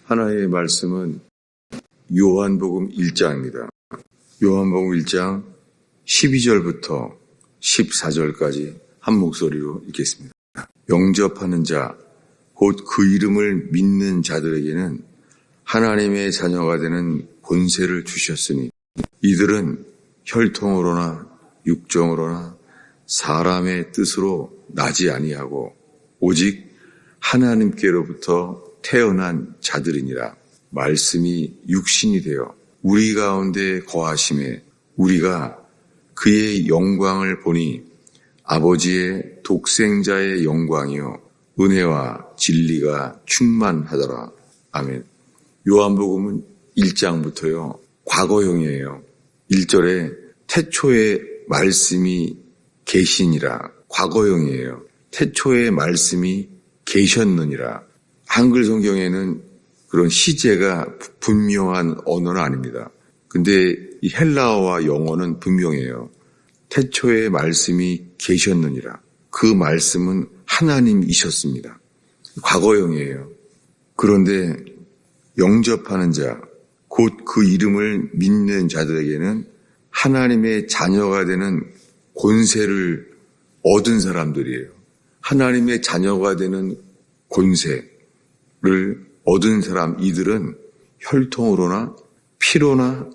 하나님의 말씀은 요한복음 1장입니다. 요한복음 1장 12절부터 14절까지 한 목소리로 읽겠습니다. 영접하는 자, 곧 그 이름을 믿는 자들에게는 하나님의 자녀가 되는 권세를 주셨으니 이들은 혈통으로나 육정으로나 사람의 뜻으로 나지 아니하고 오직 하나님께로부터 태어난 자들이니라. 말씀이 육신이 되어 우리 가운데 거하심에 우리가 그의 영광을 보니 아버지의 독생자의 영광이요 은혜와 진리가 충만하더라. 아멘. 요한복음은 1장부터요 과거형이에요. 1절에 태초에 말씀이 계시니라. 과거형이에요. 태초에 말씀이 계셨느니라. 한글 성경에는 그런 시제가 분명한 언어는 아닙니다. 근데 이 헬라어와 영어는 분명해요. 태초에 말씀이 계셨느니라. 그 말씀은 하나님이셨습니다. 과거형이에요. 그런데 영접하는 자, 곧 그 이름을 믿는 자들에게는 하나님의 자녀가 되는 권세를 얻은 사람들이에요. 하나님의 자녀가 되는 권세를 얻은 사람, 이들은 혈통으로나 피로나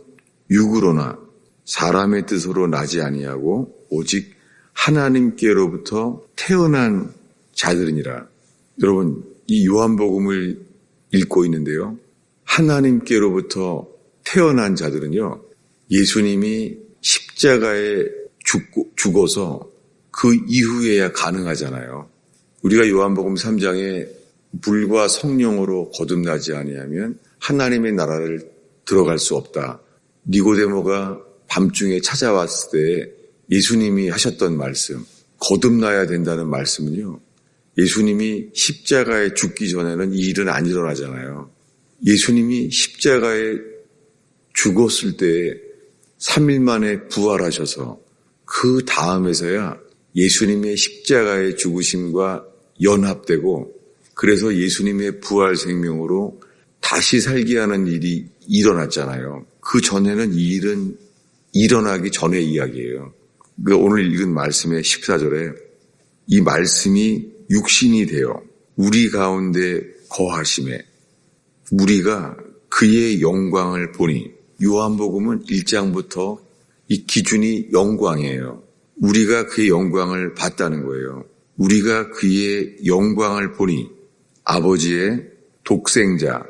육으로나 사람의 뜻으로 나지 아니하고 오직 하나님께로부터 태어난 자들이니라. 여러분, 이 요한복음을 읽고 있는데요. 하나님께로부터 태어난 자들은요, 예수님이 십자가에 죽어서 그 이후에야 가능하잖아요. 우리가 요한복음 3장에 물과 성령으로 거듭나지 아니하면 하나님의 나라를 들어갈 수 없다. 니고데모가 밤중에 찾아왔을 때 예수님이 하셨던 말씀, 거듭나야 된다는 말씀은요, 예수님이 십자가에 죽기 전에는 이 일은 안 일어나잖아요. 예수님이 십자가에 죽었을 때 3일 만에 부활하셔서 그 다음에서야 예수님의 십자가의 죽으심과 연합되고 그래서 예수님의 부활 생명으로 다시 살게 하는 일이 일어났잖아요. 그 전에는 이 일은 일어나기 전의 이야기예요. 오늘 읽은 말씀의 14절에 이 말씀이 육신이 되어 우리 가운데 거하심에 우리가 그의 영광을 보니 요한복음은 1장부터 이 기준이 영광이에요. 우리가 그의 영광을 봤다는 거예요. 우리가 그의 영광을 보니 아버지의 독생자,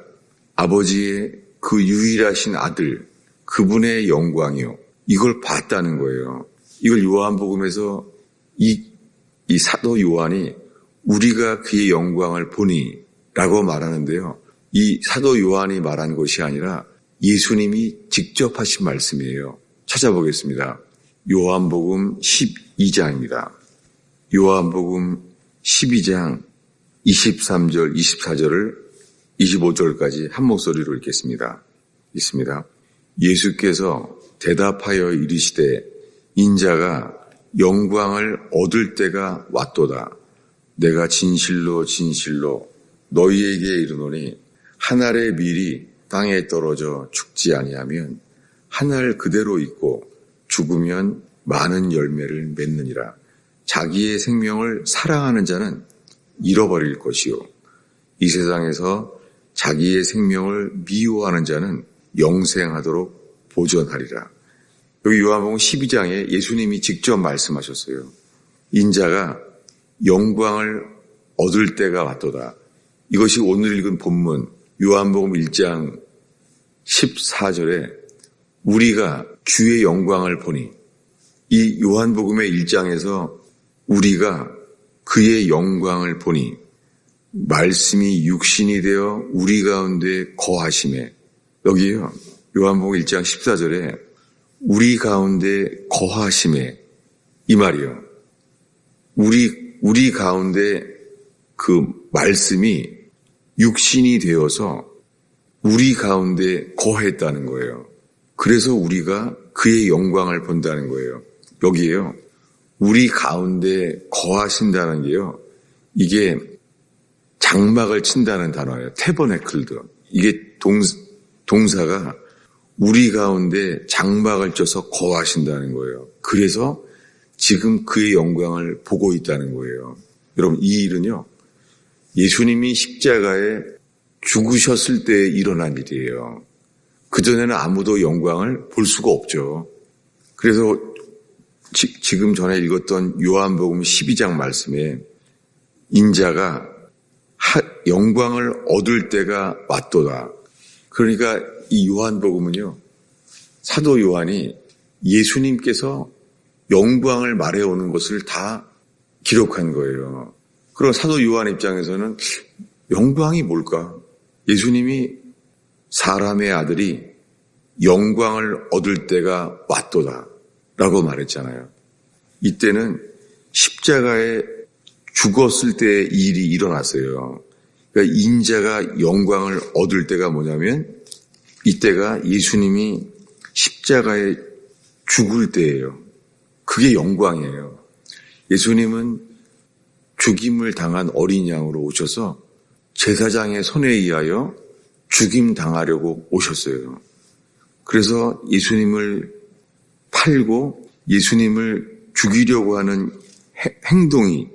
아버지의 그 유일하신 아들, 그분의 영광이요. 이걸 봤다는 거예요. 이걸 요한복음에서 이 사도 요한이 우리가 그의 영광을 보니 라고 말하는데요. 이 사도 요한이 말한 것이 아니라 예수님이 직접 하신 말씀이에요. 찾아보겠습니다. 요한복음 12장입니다. 요한복음 12장 23절, 24절을 25절까지 한 목소리로 읽겠습니다. 읽습니다. 예수께서 대답하여 이르시되 인자가 영광을 얻을 때가 왔도다. 내가 진실로 진실로 너희에게 이르노니 한 알의 밀이 땅에 떨어져 죽지 아니하면 한 알 그대로 있고 죽으면 많은 열매를 맺느니라. 자기의 생명을 사랑하는 자는 잃어버릴 것이요 이 세상에서 자기의 생명을 미워하는 자는 영생하도록 보존하리라. 여기 요한복음 12장에 예수님이 직접 말씀하셨어요. 인자가 영광을 얻을 때가 왔도다. 이것이 오늘 읽은 본문 요한복음 1장 14절에 우리가 주의 영광을 보니 이 요한복음의 1장에서 우리가 그의 영광을 보니 말씀이 육신이 되어 우리 가운데 거하심에 여기에요. 요한복음 1장 14절에 우리 가운데 거하심에 이 말이요. 우리 가운데 그 말씀이 육신이 되어서 우리 가운데 거했다는 거예요. 그래서 우리가 그의 영광을 본다는 거예요. 여기에요. 우리 가운데 거하신다는 게요. 이게 장막을 친다는 단어예요. 태버네클드. 이게 동사가 우리 가운데 장막을 쪄서 거하신다는 거예요. 그래서 지금 그의 영광을 보고 있다는 거예요. 여러분, 이 일은요, 예수님이 십자가에 죽으셨을 때 일어난 일이에요. 그전에는 아무도 영광을 볼 수가 없죠. 그래서 지금 전에 읽었던 요한복음 12장 말씀에 인자가 영광을 얻을 때가 왔도다. 그러니까 이 요한복음은요, 사도 요한이 예수님께서 영광을 말해오는 것을 다 기록한 거예요. 그럼 사도 요한 입장에서는 영광이 뭘까? 예수님이 사람의 아들이 영광을 얻을 때가 왔도다 라고 말했잖아요. 이때는 십자가에 죽었을 때 일이 일어났어요. 그러니까 인자가 영광을 얻을 때가 뭐냐면 이때가 예수님이 십자가에 죽을 때예요. 그게 영광이에요. 예수님은 죽임을 당한 어린 양으로 오셔서 제사장의 손에 의하여 죽임 당하려고 오셨어요. 그래서 예수님을 팔고 예수님을 죽이려고 하는 행동이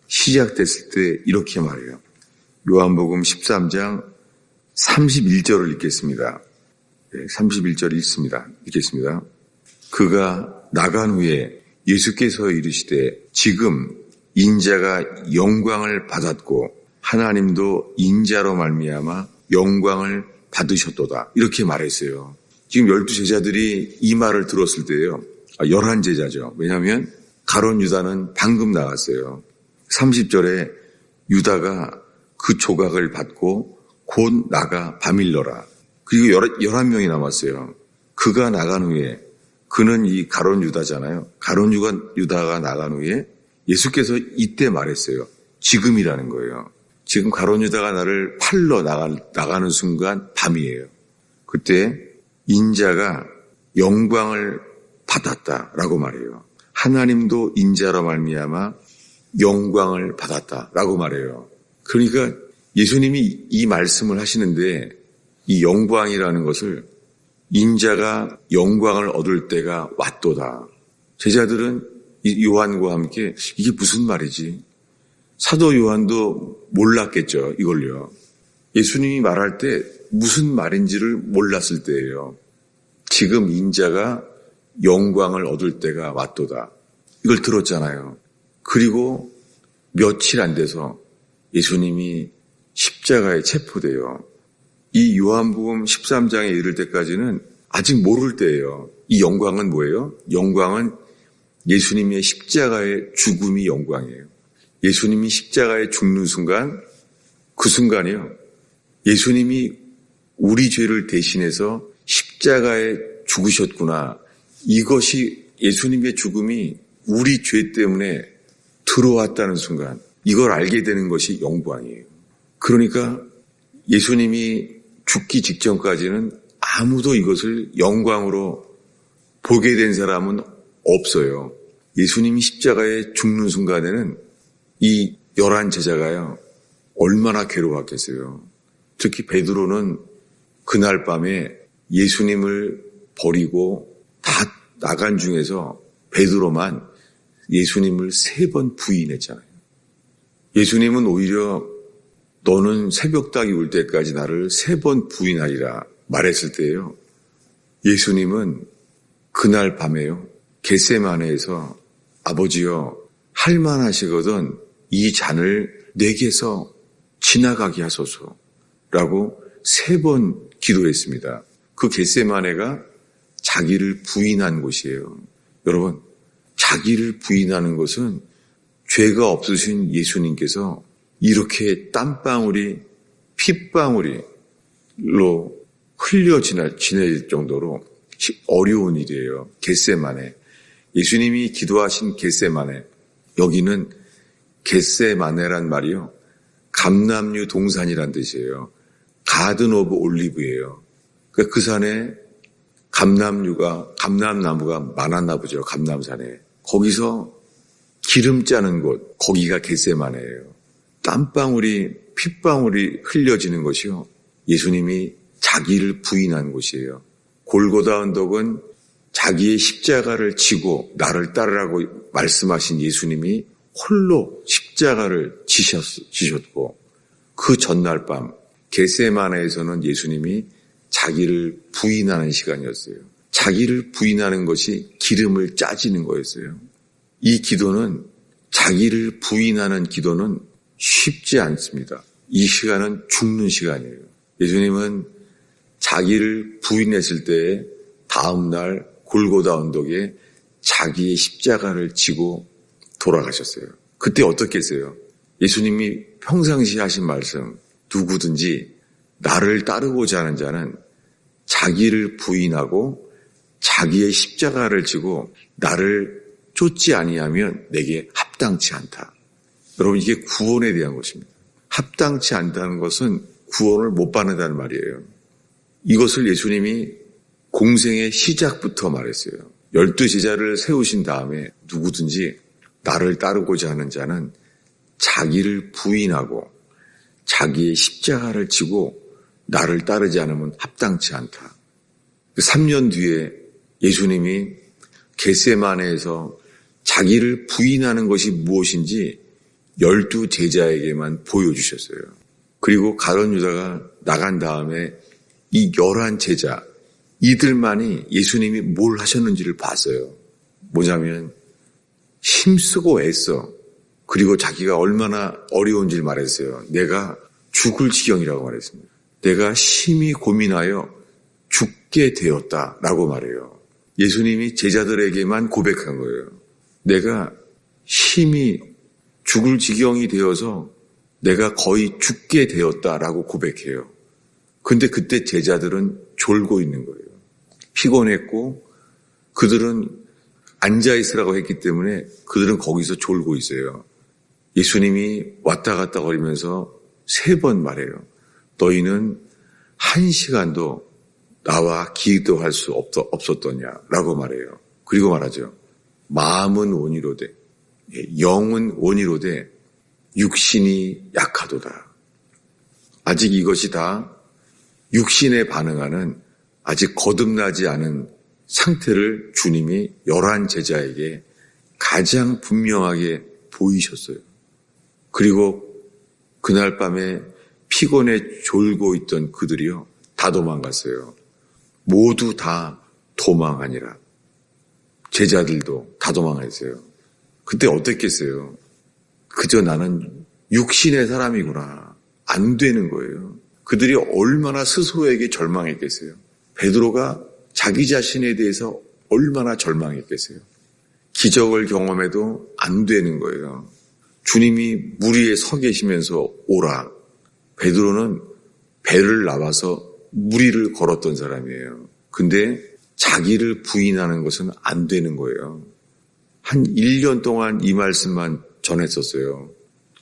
시작됐을 때 이렇게 말해요. 요한복음 13장 31절을 읽겠습니다. 31절 읽겠습니다. 그가 나간 후에 예수께서 이르시되 지금 인자가 영광을 받았고 하나님도 인자로 말미암아 영광을 받으셨도다. 이렇게 말했어요. 지금 12제자들이 이 말을 들었을 때요. 11제자죠. 왜냐하면 가룟 유다는 방금 나갔어요. 30절에 유다가 그 조각을 받고 곧 나가 바밀러라. 그리고 11명이 남았어요. 그가 나간 후에 그는 이 가룟 유다잖아요. 가룟 유다가 나간 후에 예수께서 이때 말했어요. 지금이라는 거예요. 지금 가룟 유다가 나를 팔러 나가는 순간 밤이에요. 그때 인자가 영광을 받았다라고 말해요. 하나님도 인자로 말미암아 영광을 받았다라고 말해요. 그러니까 예수님이 이 말씀을 하시는데 이 영광이라는 것을 인자가 영광을 얻을 때가 왔도다. 제자들은 요한과 함께 이게 무슨 말이지? 사도 요한도 몰랐겠죠, 이걸요. 예수님이 말할 때 무슨 말인지를 몰랐을 때예요. 지금 인자가 영광을 얻을 때가 왔도다. 이걸 들었잖아요. 그리고 며칠 안 돼서 예수님이 십자가에 체포돼요. 이 요한복음 13장에 이를 때까지는 아직 모를 때예요. 이 영광은 뭐예요? 영광은 예수님의 십자가의 죽음이 영광이에요. 예수님이 십자가에 죽는 순간, 그 순간이요. 예수님이 우리 죄를 대신해서 십자가에 죽으셨구나. 이것이 예수님의 죽음이 우리 죄 때문에 들어왔다는 순간, 이걸 알게 되는 것이 영광이에요. 그러니까 예수님이 죽기 직전까지는 아무도 이것을 영광으로 보게 된 사람은 없어요. 예수님이 십자가에 죽는 순간에는 이 11제자가요, 얼마나 괴로웠겠어요. 특히 베드로는 그날 밤에 예수님을 버리고 다 나간 중에서 베드로만 예수님을 3번 부인했잖아요. 예수님은 오히려 너는 새벽닭이 울 때까지 나를 3번 부인하리라 말했을 때예요. 예수님은 그날 밤에요, 겟세마네에서 아버지여 할만하시거든 이 잔을 내게서 지나가게 하소서라고 3번 기도했습니다. 그 겟세마네가 자기를 부인한 곳이에요. 여러분, 자기를 부인하는 것은 죄가 없으신 예수님께서 이렇게 땀방울이 핏방울로 흘려 지낼 정도로 어려운 일이에요. 겟세마네. 예수님이 기도하신 겟세마네. 여기는 겟세마네란 말이요, 감람류 동산이란 뜻이에요. 가든 오브 올리브예요. 그러니까 그 산에 감람나무가 많았나 보죠. 감람산에. 거기서 기름 짜는 곳, 거기가 겟세마네예요. 땀방울이 핏방울이 흘려지는 것이요, 예수님이 자기를 부인한 곳이에요. 골고다 언덕은 자기의 십자가를 지고 나를 따르라고 말씀하신 예수님이 홀로 십자가를 지셨고 그 전날 밤 겟세마네에서는 예수님이 자기를 부인하는 시간이었어요. 자기를 부인하는 것이 기름을 짜지는 거였어요. 이 기도는 자기를 부인하는 기도는 쉽지 않습니다. 이 시간은 죽는 시간이에요. 예수님은 자기를 부인했을 때에 다음 날 골고다 언덕에 자기의 십자가를 지고 돌아가셨어요. 그때 어떻게 했어요? 예수님이 평상시에 하신 말씀, 누구든지 나를 따르고자 하는 자는 자기를 부인하고 자기의 십자가를 지고 나를 쫓지 아니하면 내게 합당치 않다. 여러분, 이게 구원에 대한 것입니다. 합당치 않다는 것은 구원을 못 받는다는 말이에요. 이것을 예수님이 공생의 시작부터 말했어요. 12제자를 세우신 다음에 누구든지 나를 따르고자 하는 자는 자기를 부인하고 자기의 십자가를 지고 나를 따르지 않으면 합당치 않다. 3년 뒤에 예수님이 겟세마네에서 자기를 부인하는 것이 무엇인지 12제자에게만 보여주셨어요. 그리고 가룟 유다가 나간 다음에 이 11제자, 이들만이 예수님이 뭘 하셨는지를 봤어요. 뭐냐면 힘쓰고 애써, 그리고 자기가 얼마나 어려운지를 말했어요. 내가 죽을 지경이라고 말했습니다. 내가 심히 고민하여 죽게 되었다라고 말해요. 예수님이 제자들에게만 고백한 거예요. 내가 심히 죽을 지경이 되어서 내가 거의 죽게 되었다라고 고백해요. 근데 그때 제자들은 졸고 있는 거예요. 피곤했고 그들은 앉아있으라고 했기 때문에 그들은 거기서 졸고 있어요. 예수님이 왔다 갔다 거리면서 3번 말해요. 너희는 1시간도 나와 기도할 수 없었더냐라고 말해요. 그리고 말하죠. 마음은 온이로되 영은 온이로되 육신이 약하도다. 아직 이것이 다 육신에 반응하는 아직 거듭나지 않은 상태를 주님이 11제자에게 가장 분명하게 보이셨어요. 그리고 그날 밤에 피곤에 졸고 있던 그들이요, 다 도망갔어요. 모두 다 도망하니라. 제자들도 다 도망했어요. 그때 어땠겠어요? 그저 나는 육신의 사람이구나. 안 되는 거예요. 그들이 얼마나 스스로에게 절망했겠어요. 베드로가 자기 자신에 대해서 얼마나 절망했겠어요. 기적을 경험해도 안 되는 거예요. 주님이 물 위에 서 계시면서 오라. 베드로는 배를 나와서 물 위를 걸었던 사람이에요. 근데 자기를 부인하는 것은 안 되는 거예요. 한 1년 동안 이 말씀만 전했었어요.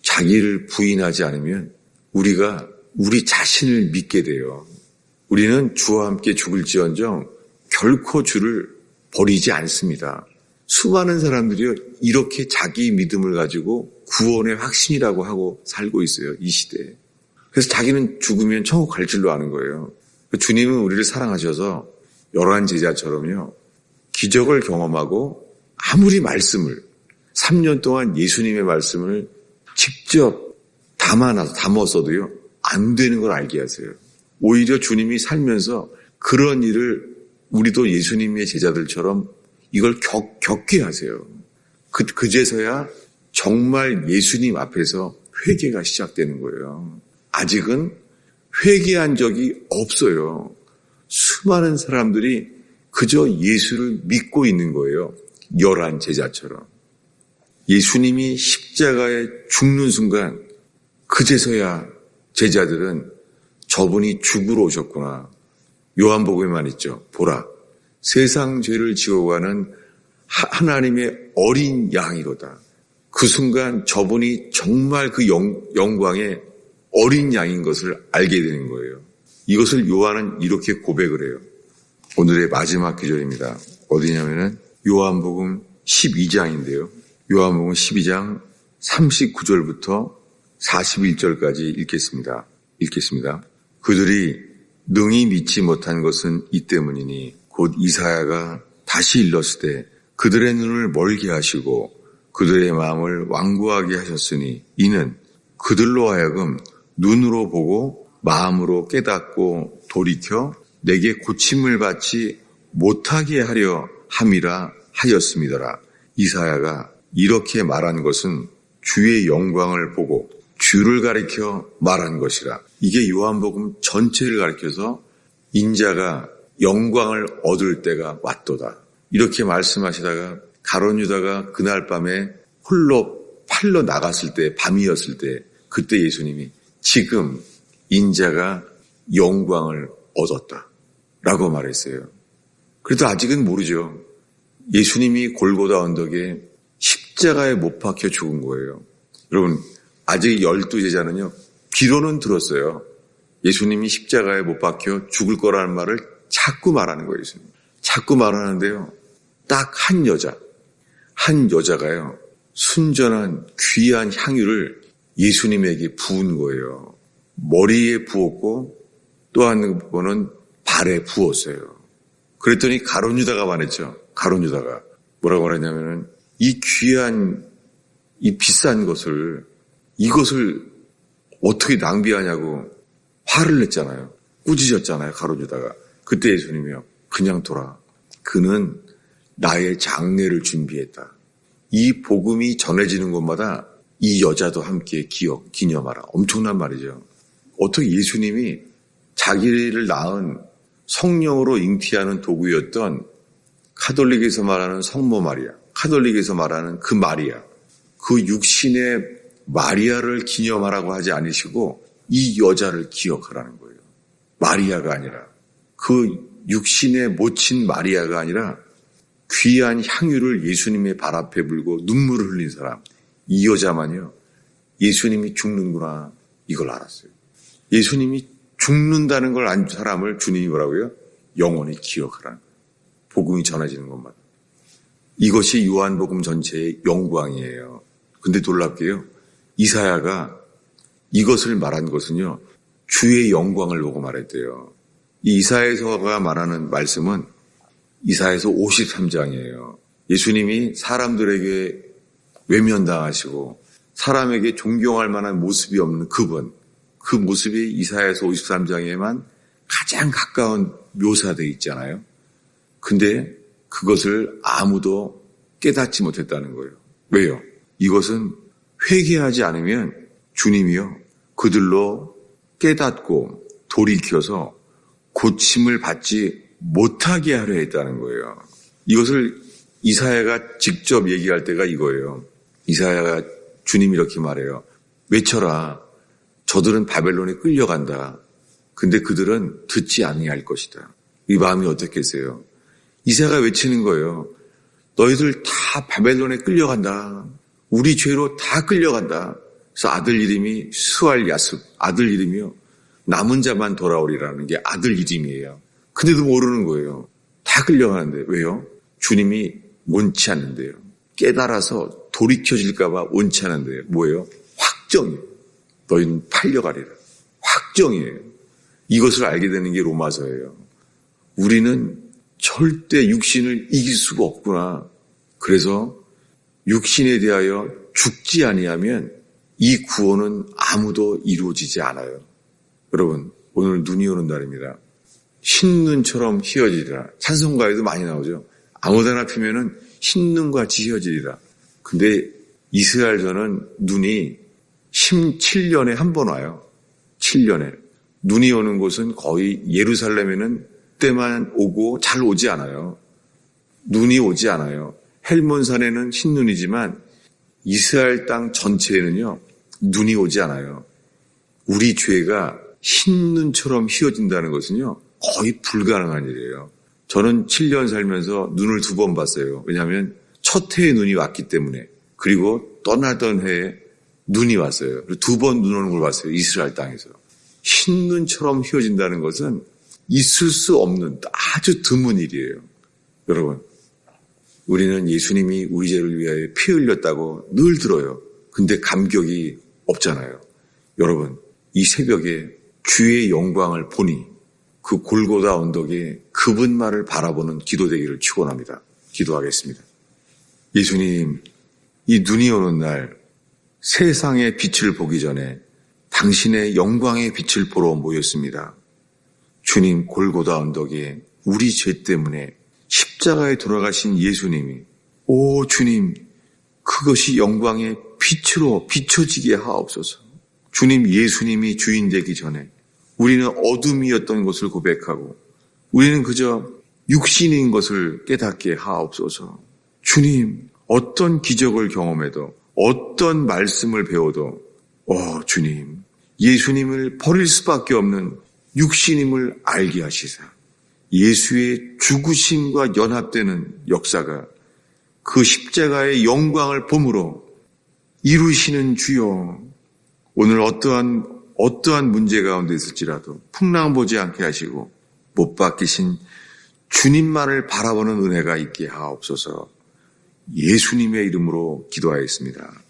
자기를 부인하지 않으면 우리가 우리 자신을 믿게 돼요. 우리는 주와 함께 죽을지언정 결코 주를 버리지 않습니다. 수많은 사람들이 이렇게 자기 믿음을 가지고 구원의 확신이라고 하고 살고 있어요. 이 시대에. 그래서 자기는 죽으면 천국 갈 줄로 아는 거예요. 주님은 우리를 사랑하셔서 11제자처럼요. 기적을 경험하고 아무리 말씀을 3년 동안 예수님의 말씀을 직접 담았어도요. 안 되는 걸 알게 하세요. 오히려 주님이 살면서 그런 일을 우리도 예수님의 제자들처럼 이걸 겪게 하세요. 그제서야 정말 예수님 앞에서 회개가 시작되는 거예요. 아직은 회개한 적이 없어요. 수많은 사람들이 그저 예수를 믿고 있는 거예요. 11제자처럼. 예수님이 십자가에 죽는 순간 그제서야 제자들은 저분이 죽으러 오셨구나. 요한복음에만 있죠. 보라, 세상 죄를 지어가는 하나님의 어린 양이로다. 그 순간 저분이 정말 그 영광의 어린 양인 것을 알게 되는 거예요. 이것을 요한은 이렇게 고백을 해요. 오늘의 마지막 기절입니다. 어디냐면은 요한복음 12장인데요. 요한복음 12장 39절부터 41절까지 읽겠습니다. 그들이 능히 믿지 못한 것은 이 때문이니 곧 이사야가 다시 일렀을 때 그들의 눈을 멀게 하시고 그들의 마음을 완고하게 하셨으니 이는 그들로 하여금 눈으로 보고 마음으로 깨닫고 돌이켜 내게 고침을 받지 못하게 하려 함이라 하였음이더라. 이사야가 이렇게 말한 것은 주의 영광을 보고 주를 가리켜 말한 것이라. 이게 요한복음 전체를 가리켜서 인자가 영광을 얻을 때가 왔도다. 이렇게 말씀하시다가 가룟 유다가 그날 밤에 홀로 팔러 나갔을 때, 밤이었을 때, 그때 예수님이 지금 인자가 영광을 얻었다 라고 말했어요. 그래도 아직은 모르죠. 예수님이 골고다 언덕에 십자가에 못 박혀 죽은 거예요. 여러분, 아직 12제자는요, 귀로는 들었어요. 예수님이 십자가에 못 박혀 죽을 거라는 말을 자꾸 말하는 거예요, 예수님. 자꾸 말하는데요, 딱 한 여자가요, 순전한 귀한 향유를 예수님에게 부은 거예요. 머리에 부었고 또 한 번은 발에 부었어요. 그랬더니 가룟 유다가 말했죠. 가룟 유다가 뭐라고 말했냐면은 이 귀한 이 비싼 것을 이것을 어떻게 낭비하냐고 화를 냈잖아요. 꾸짖었잖아요. 가룟 유다가. 그때 예수님이요. 그냥 둬라. 그는 나의 장례를 준비했다. 이 복음이 전해지는 곳마다 이 여자도 함께 기념하라. 엄청난 말이죠. 어떻게 예수님이 자기를 낳은 성령으로 잉태하는 도구였던 카톨릭에서 말하는 성모 마리아, 카톨릭에서 말하는 그 마리아, 그 육신의 마리아를 기념하라고 하지 않으시고 이 여자를 기억하라는 거예요. 마리아가 아니라, 그 육신의 모친 마리아가 아니라 귀한 향유를 예수님의 발 앞에 불고 눈물을 흘린 사람, 이 여자만요, 예수님이 죽는구나 이걸 알았어요. 예수님이 죽는다는 걸 안 사람을 주님이 뭐라고요? 영원히 기억하라는 거예요. 복음이 전해지는 것마다. 이것이 요한복음 전체의 영광이에요. 근데 놀랍게요, 이사야가 이것을 말한 것은요, 주의 영광을 보고 말했대요. 이 이사야서가 말하는 말씀은 이사야서 53장이에요. 예수님이 사람들에게 외면당하시고 사람에게 존경할 만한 모습이 없는 그분, 그 모습이 이사야서 53장에만 가장 가까운 묘사되어 있잖아요. 근데 그것을 아무도 깨닫지 못했다는 거예요. 왜요? 이것은 회개하지 않으면 주님이요, 그들로 깨닫고 돌이켜서 고침을 받지 못하게 하려 했다는 거예요. 이것을 이사야가 직접 얘기할 때가 이거예요. 이사야가 주님이 이렇게 말해요. 외쳐라. 저들은 바벨론에 끌려간다. 근데 그들은 듣지 아니할 것이다. 이 마음이 어떻겠어요? 이사야가 외치는 거예요. 너희들 다 바벨론에 끌려간다. 우리 죄로 다 끌려간다. 그래서 아들 이름이 스왈야습, 아들 이름이요, 남은 자만 돌아오리라는 게 아들 이름이에요. 근데도 모르는 거예요. 다 끌려가는데. 왜요? 주님이 원치 않는데요. 깨달아서 돌이켜질까 봐 원치 않는데요. 뭐예요? 확정이에요. 너희는 팔려가리라. 확정이에요. 이것을 알게 되는 게 로마서예요. 우리는 절대 육신을 이길 수가 없구나. 그래서 육신에 대하여 죽지 아니하면 이 구원은 아무도 이루어지지 않아요. 여러분, 오늘 눈이 오는 날입니다. 흰눈처럼 휘어지리라. 찬송가에도 많이 나오죠. 아무데나 피면은 흰눈과 같이 휘어지리라. 근데 이스라엘에서는 눈이 17년에 한 번 와요. 7년에. 눈이 오는 곳은 거의 예루살렘에는 때만 오고 잘 오지 않아요. 눈이 오지 않아요. 헬몬산에는 흰눈이지만 이스라엘 땅 전체에는요, 눈이 오지 않아요. 우리 죄가 흰눈처럼 휘어진다는 것은요, 거의 불가능한 일이에요. 저는 7년 살면서 눈을 2번 봤어요. 왜냐하면 첫 해에 눈이 왔기 때문에. 그리고 떠나던 해에 눈이 왔어요. 2번 눈 오는 걸 봤어요. 이스라엘 땅에서. 흰눈처럼 휘어진다는 것은 있을 수 없는 아주 드문 일이에요. 여러분, 우리는 예수님이 우리 죄를 위하여 피 흘렸다고 늘 들어요. 근데 감격이 없잖아요. 여러분, 이 새벽에 주의 영광을 보니 그 골고다 언덕에 그분만을 바라보는 기도 되기를 축원합니다. 기도하겠습니다. 예수님, 이 눈이 오는 날 세상의 빛을 보기 전에 당신의 영광의 빛을 보러 모였습니다. 주님, 골고다 언덕에 우리 죄 때문에 십자가에 돌아가신 예수님이, 오 주님, 그것이 영광의 빛으로 비춰지게 하옵소서. 주님, 예수님이 주인 되기 전에 우리는 어둠이었던 것을 고백하고 우리는 그저 육신인 것을 깨닫게 하옵소서. 주님, 어떤 기적을 경험해도 어떤 말씀을 배워도 주님, 예수님을 버릴 수밖에 없는 육신임을 알게 하시사 예수의 죽으심과 연합되는 역사가 그 십자가의 영광을 봄으로 이루시는 주여, 오늘 어떠한 문제 가운데 있을지라도 풍랑 보지 않게 하시고 못 박히신 주님만을 바라보는 은혜가 있게 하옵소서. 예수님의 이름으로 기도하였습니다.